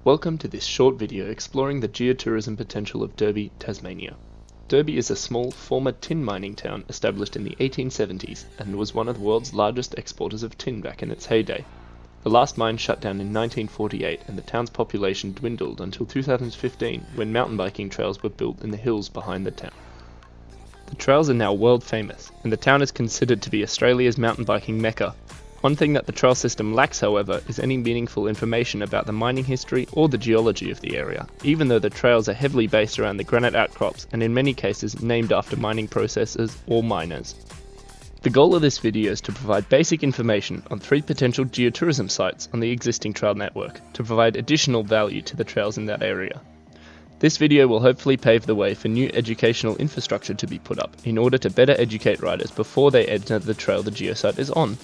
Welcome to this short video exploring the geotourism potential of Derby, Tasmania. Derby is a small, former tin mining town established in the 1870s and was one of the world's largest exporters of tin back in its heyday. The last mine shut down in 1948 and the town's population dwindled until 2015 when mountain biking trails were built in the hills behind the town. The trails are now world famous and the town is considered to be Australia's mountain biking mecca. One thing that the trail system lacks, however, is any meaningful information about the mining history or the geology of the area, even though the trails are heavily based around the granite outcrops and in many cases named after mining processes or miners. The goal of this video is to provide basic information on 3 potential geotourism sites on the existing trail network to provide additional value to the trails in that area. This video will hopefully pave the way for new educational infrastructure to be put up in order to better educate riders before they enter the trail the geosite is on.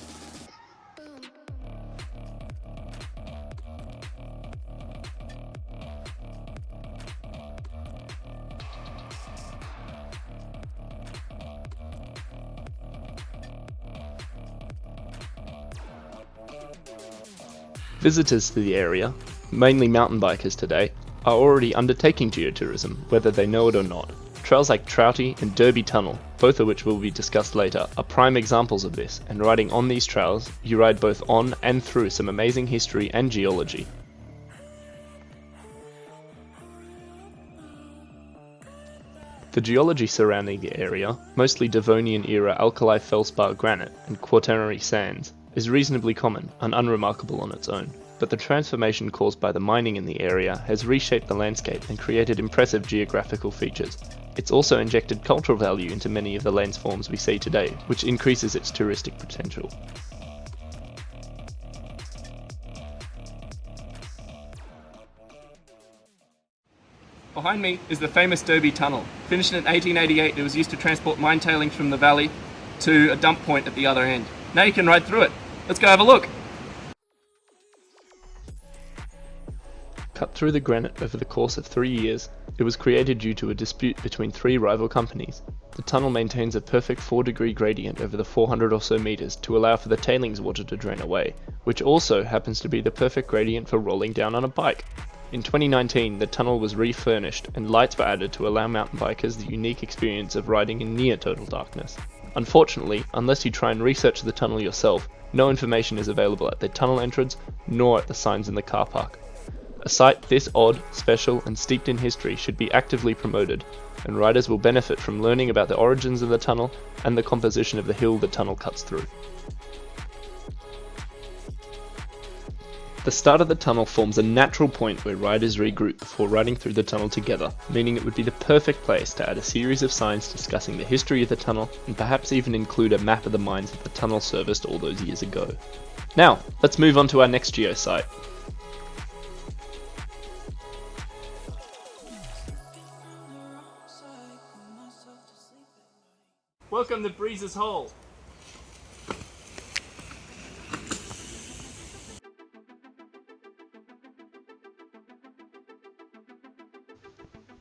Visitors to the area, mainly mountain bikers today, are already undertaking geotourism, whether they know it or not. Trails like Trouty and Derby Tunnel, both of which will be discussed later, are prime examples of this, and riding on these trails, you ride both on and through some amazing history and geology. The geology surrounding the area, mostly Devonian-era alkali felspar granite and quaternary sands, is reasonably common and unremarkable on its own, but the transformation caused by the mining in the area has reshaped the landscape and created impressive geographical features. It's also injected cultural value into many of the landsforms we see today, which increases its touristic potential. Behind me is the famous Derby Tunnel. Finished in 1888, it was used to transport mine tailings from the valley to a dump point at the other end. Now you can ride through it. Let's go have a look. Cut through the granite over the course of 3 years, it was created due to a dispute between 3 rival companies. The tunnel maintains a perfect 4-degree gradient over the 400 or so meters to allow for the tailings water to drain away, which also happens to be the perfect gradient for rolling down on a bike. In 2019, the tunnel was refurnished and lights were added to allow mountain bikers the unique experience of riding in near total darkness. Unfortunately, unless you try and research the tunnel yourself, no information is available at the tunnel entrance nor at the signs in the car park. A site this odd, special and steeped in history should be actively promoted, and riders will benefit from learning about the origins of the tunnel and the composition of the hill the tunnel cuts through. The start of the tunnel forms a natural point where riders regroup before riding through the tunnel together, meaning it would be the perfect place to add a series of signs discussing the history of the tunnel and perhaps even include a map of the mines that the tunnel serviced all those years ago. Now, let's move on to our next geosite. Welcome to Breezes Hole.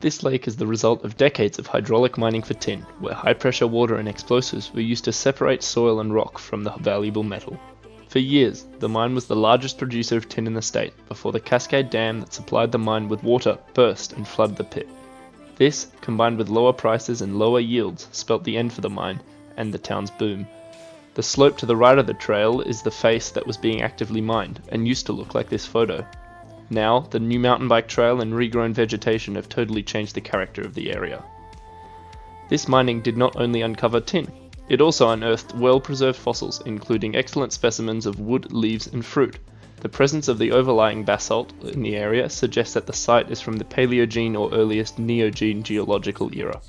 This lake is the result of decades of hydraulic mining for tin, where high-pressure water and explosives were used to separate soil and rock from the valuable metal. For years, the mine was the largest producer of tin in the state, before the Cascade Dam that supplied the mine with water burst and flooded the pit. This, combined with lower prices and lower yields, spelt the end for the mine and the town's boom. The slope to the right of the trail is the face that was being actively mined, and used to look like this photo. Now, the new mountain bike trail and regrown vegetation have totally changed the character of the area. This mining did not only uncover tin, it also unearthed well-preserved fossils, including excellent specimens of wood, leaves and fruit. The presence of the overlying basalt in the area suggests that the site is from the Paleogene or earliest Neogene geological era.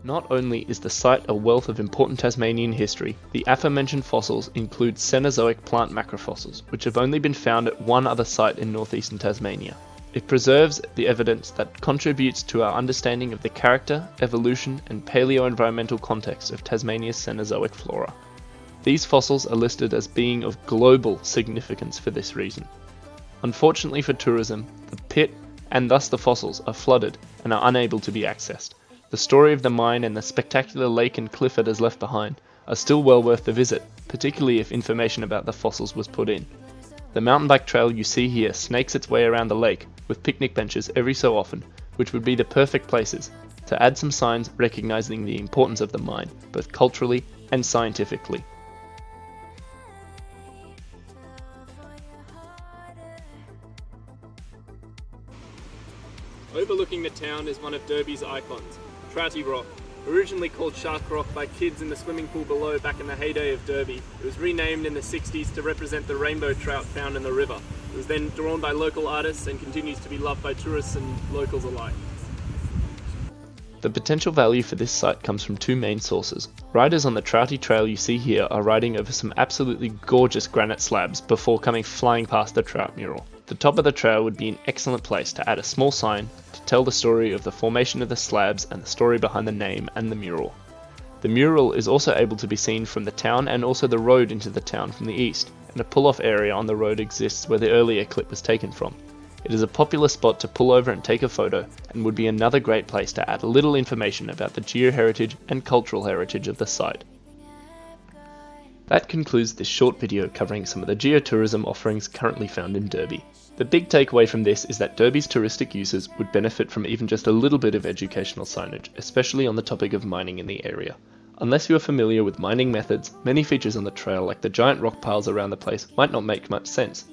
Not only is the site a wealth of important Tasmanian history, the aforementioned fossils include Cenozoic plant macrofossils, which have only been found at one other site in northeastern Tasmania. It preserves the evidence that contributes to our understanding of the character, evolution, and paleo-environmental context of Tasmania's Cenozoic flora. These fossils are listed as being of global significance for this reason. Unfortunately for tourism, the pit, and thus the fossils, are flooded and are unable to be accessed. The story of the mine and the spectacular lake and cliff it has left behind are still well worth the visit, particularly if information about the fossils was put in. The mountain bike trail you see here snakes its way around the lake, with picnic benches every so often, which would be the perfect places to add some signs recognizing the importance of the mine, both culturally and scientifically. Overlooking the town is one of Derby's icons, Trouty Rock. Originally called Shark Rock by kids in the swimming pool below back in the heyday of Derby, it was renamed in the 60s to represent the rainbow trout found in the river. It was then drawn by local artists and continues to be loved by tourists and locals alike. The potential value for this site comes from two main sources. Riders on the Trouty Trail you see here are riding over some absolutely gorgeous granite slabs before coming flying past the trout mural. The top of the trail would be an excellent place to add a small sign to tell the story of the formation of the slabs and the story behind the name and the mural. The mural is also able to be seen from the town and also the road into the town from the east, and a pull-off area on the road exists where the earlier clip was taken from. It is a popular spot to pull over and take a photo, and would be another great place to add a little information about the geoheritage and cultural heritage of the site. That concludes this short video covering some of the geotourism offerings currently found in Derby. The big takeaway from this is that Derby's touristic users would benefit from even just a little bit of educational signage, especially on the topic of mining in the area. Unless you are familiar with mining methods, many features on the trail like the giant rock piles around the place might not make much sense,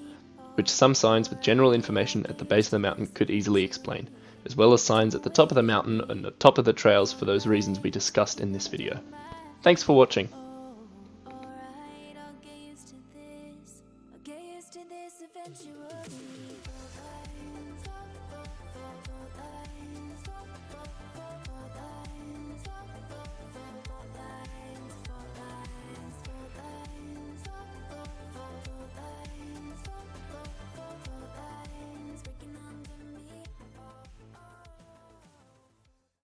which some signs with general information at the base of the mountain could easily explain, as well as signs at the top of the mountain and the top of the trails for those reasons we discussed in this video. Thanks for watching.